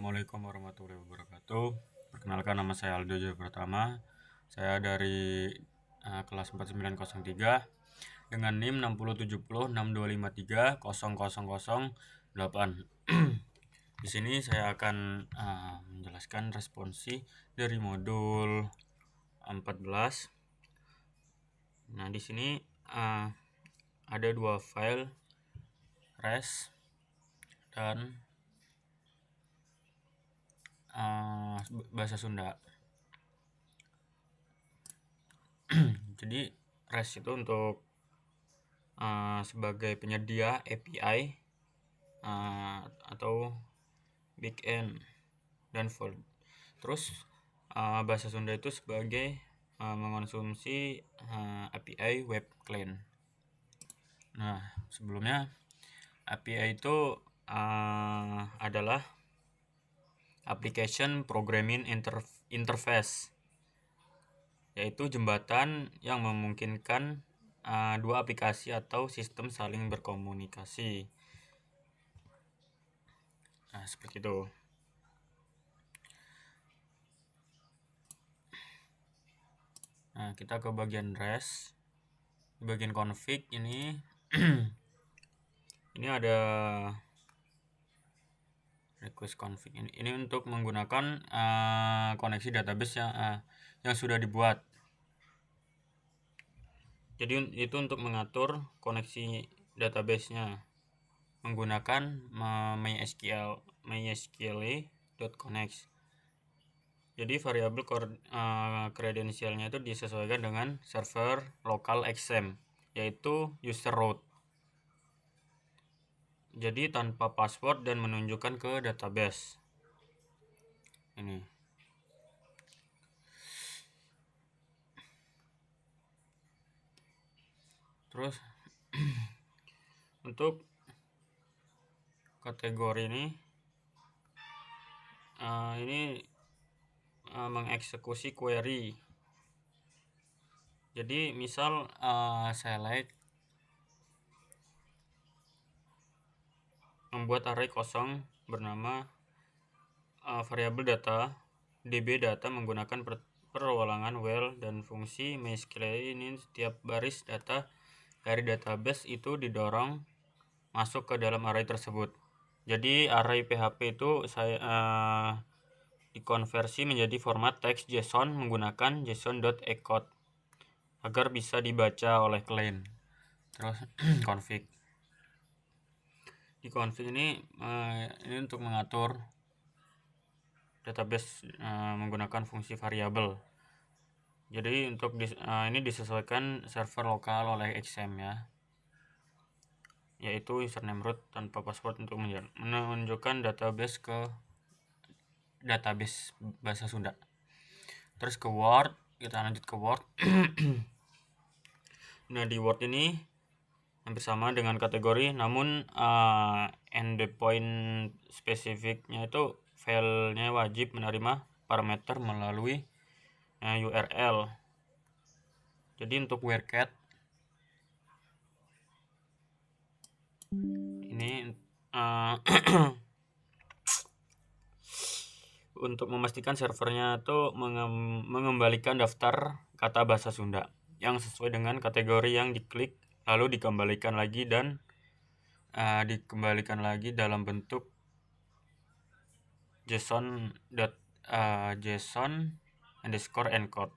Assalamualaikum warahmatullahi wabarakatuh. Perkenalkan, nama saya Aldo Jaya Pratama. Saya dari kelas 4903 dengan NIM 6070625300008. Di sini saya akan menjelaskan responsi dari modul 14. Nah, di sini ada dua file res dan bahasa Sunda. Jadi REST itu untuk sebagai penyedia API atau backend dan front. Terus bahasa Sunda itu sebagai mengonsumsi API web client. Nah, sebelumnya API itu adalah application programming interface, yaitu jembatan yang memungkinkan dua aplikasi atau sistem saling berkomunikasi. Nah, seperti itu. Nah, kita ke bagian REST. Di bagian config ini ini ada request config. Ini untuk menggunakan koneksi database yang sudah dibuat. Jadi itu untuk mengatur koneksi database-nya menggunakan mysql.connect. Jadi variabel kredensialnya itu disesuaikan dengan server lokal XAMPP, yaitu user root. Jadi tanpa password dan menunjukkan ke database. Ini. Terus untuk kategori ini mengeksekusi query. Jadi misal select membuat array kosong bernama variabel data db data menggunakan perulangan while dan fungsi mysql. Ini setiap baris data dari database itu didorong masuk ke dalam array tersebut. Jadi array PHP itu saya dikonversi menjadi format teks JSON menggunakan json.encode agar bisa dibaca oleh client. Terus config. Di config ini untuk mengatur database menggunakan fungsi variabel. Jadi untuk ini disesuaikan server lokal oleh XAMPP ya, yaitu username root tanpa password untuk menunjukkan database ke database bahasa Sunda. Terus ke Word, kita lanjut ke Word. Nah, di Word ini hampir sama dengan kategori, namun endpoint spesifiknya itu filenya wajib menerima parameter melalui URL. Jadi untuk WhereCat ini untuk memastikan servernya itu mengembalikan daftar kata bahasa Sunda yang sesuai dengan kategori yang diklik, lalu dikembalikan lagi dan dikembalikan lagi dalam bentuk JSON_encode.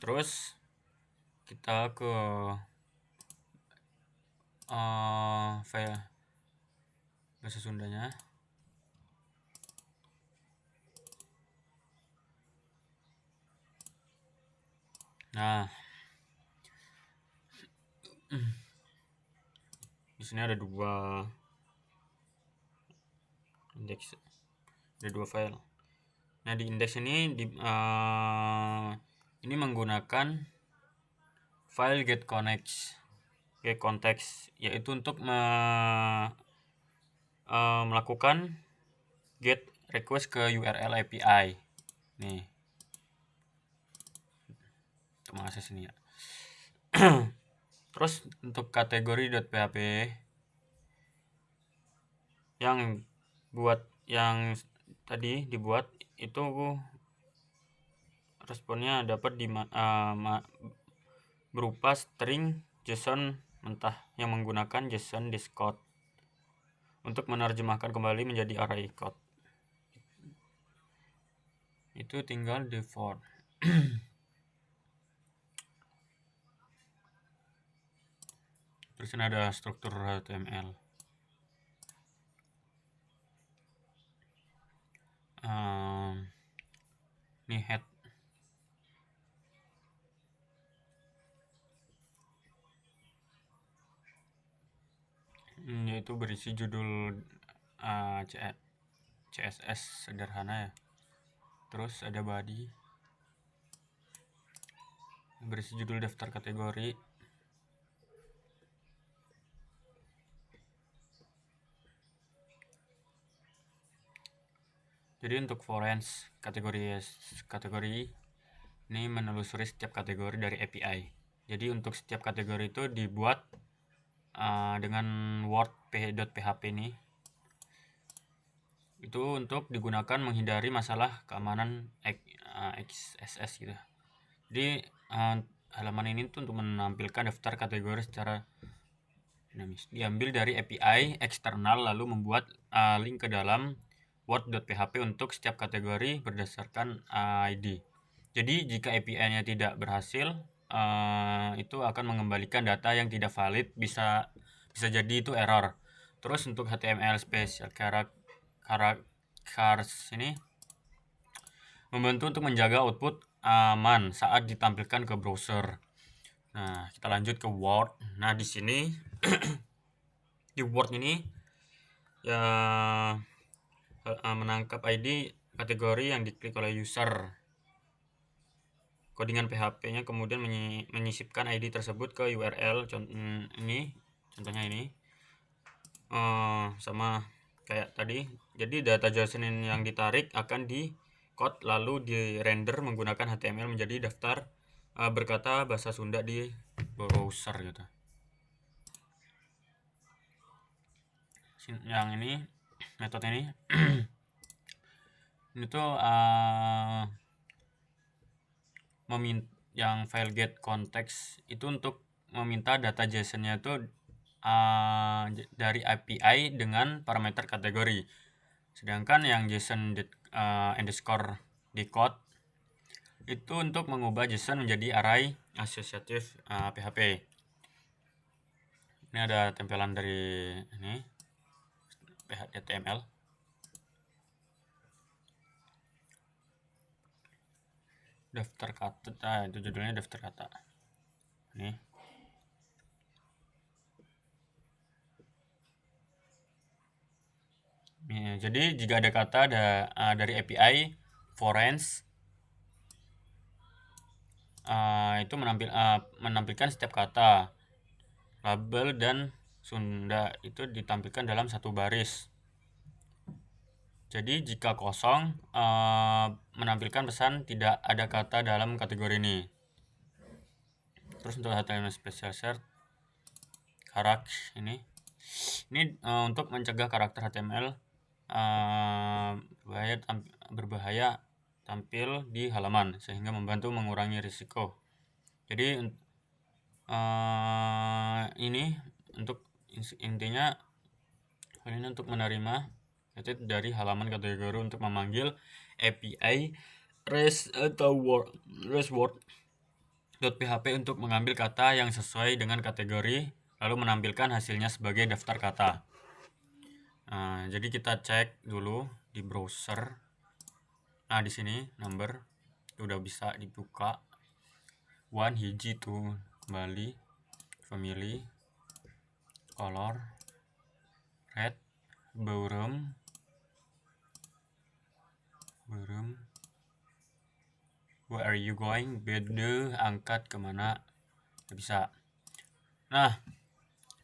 Terus kita ke file bahasa Sundanya. Nah, di sini ada dua indeks, ada dua file. Nah, di indeks ini ini menggunakan file getContext, yaitu untuk melakukan get request ke URL API. Nih, untuk mengakses ini ya. Terus untuk kategori.php yang tadi dibuat itu responnya dapat berupa string JSON mentah yang menggunakan JSON discode untuk menerjemahkan kembali menjadi array code. Itu tinggal default. Terus ini ada struktur HTML. Ini head. Yaitu berisi judul CSS sederhana ya. Terus ada body, berisi judul daftar kategori. Jadi untuk foreigns kategori ini menelusuri setiap kategori dari API. Jadi untuk setiap kategori itu dibuat dengan word.php ini. Itu untuk digunakan menghindari masalah keamanan XSS gitu. Jadi halaman ini tuh untuk menampilkan daftar kategori secara dinamis. Diambil dari API eksternal lalu membuat link ke dalam word.php untuk setiap kategori berdasarkan ID. Jadi jika API-nya tidak berhasil, itu akan mengembalikan data yang tidak valid, bisa jadi itu error. Terus untuk HTML special characters ini membantu untuk menjaga output aman saat ditampilkan ke browser. Nah, kita lanjut ke Word. Nah, di sini di Word ini ya menangkap ID kategori yang diklik oleh user. Codingan PHP-nya kemudian menyisipkan ID tersebut ke URL. Contohnya ini sama kayak tadi. Jadi data JSON yang ditarik akan di code lalu di render menggunakan HTML menjadi daftar berkata bahasa Sunda di browser gitu. Yang ini metode ini ini tuh yang file get context itu untuk meminta data JSON-nya itu dari API dengan parameter kategori. Sedangkan yang JSON underscore decode itu untuk mengubah JSON menjadi array associative PHP. Ini ada tempelan dari ini HTML. Daftar kata, itu judulnya daftar kata. Ini. Ya, jadi jika ada kata dari API foreigns itu menampilkan setiap kata, label dan Sunda itu ditampilkan dalam satu baris. Jadi jika kosong menampilkan pesan tidak ada kata dalam kategori ini. Terus untuk HTML special cert karakter ini untuk mencegah karakter HTML berbahaya tampil di halaman sehingga membantu mengurangi risiko. Jadi ini untuk intinya ini untuk menerima method dari halaman kategori untuk memanggil API REST atau REST-word.php untuk mengambil kata yang sesuai dengan kategori lalu menampilkan hasilnya sebagai daftar kata. Jadi kita cek dulu di browser. Nah, di sini number udah bisa dibuka. One hiji tuh kembali family color red beureum where are you going bede angkat kemana bisa. Nah,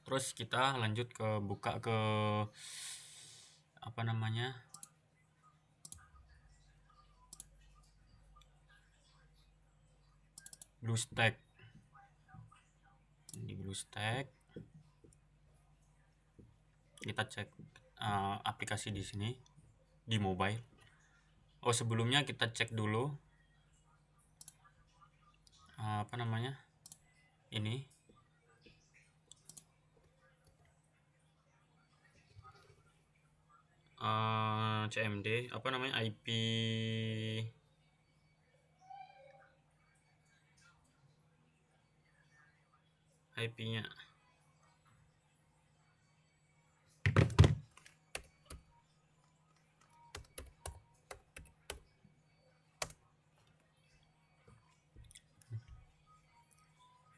terus kita lanjut ke buka ke BlueStack. di BlueStack. Kita cek aplikasi di sini di mobile. Sebelumnya kita cek dulu ini CMD IP-nya.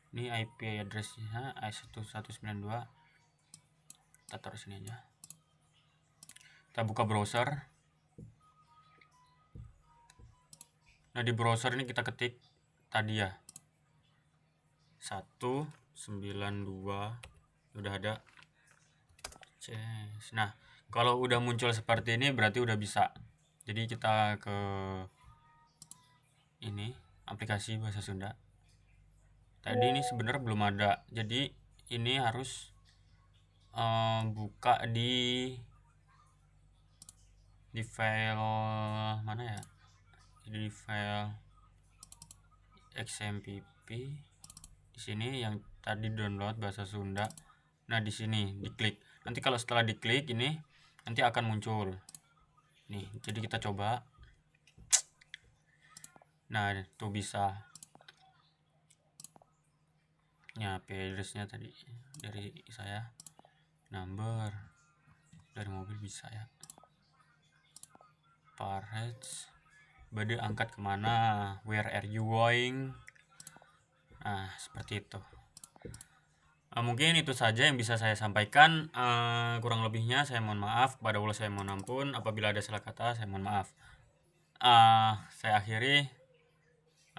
Ini IP address-nya i1192. Kita taruh sini aja. Kita buka browser. Nah, di browser ini kita ketik tadi ya 192, udah ada. Nah, kalau udah muncul seperti ini berarti udah bisa. Jadi kita ke ini aplikasi bahasa Sunda. Tadi ini sebenarnya belum ada, jadi ini harus buka di file mana ya? Di file XMPP. Di sini yang tadi download bahasa Sunda. Nah, di sini diklik. Nanti kalau setelah diklik ini nanti akan muncul. Nih, jadi kita coba. Nah, itu bisa. Ya, IP address-nya tadi dari saya. Number dari mobil bisa ya. Parents. Bade angkat kemana? Where are you going? Nah, seperti itu. Mungkin itu saja yang bisa saya sampaikan. Kurang lebihnya saya mohon maaf. Kepada Allah saya mohon ampun. Apabila ada salah kata saya mohon maaf. Saya akhiri.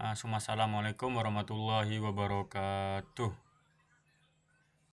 Assalamualaikum warahmatullahi wabarakatuh.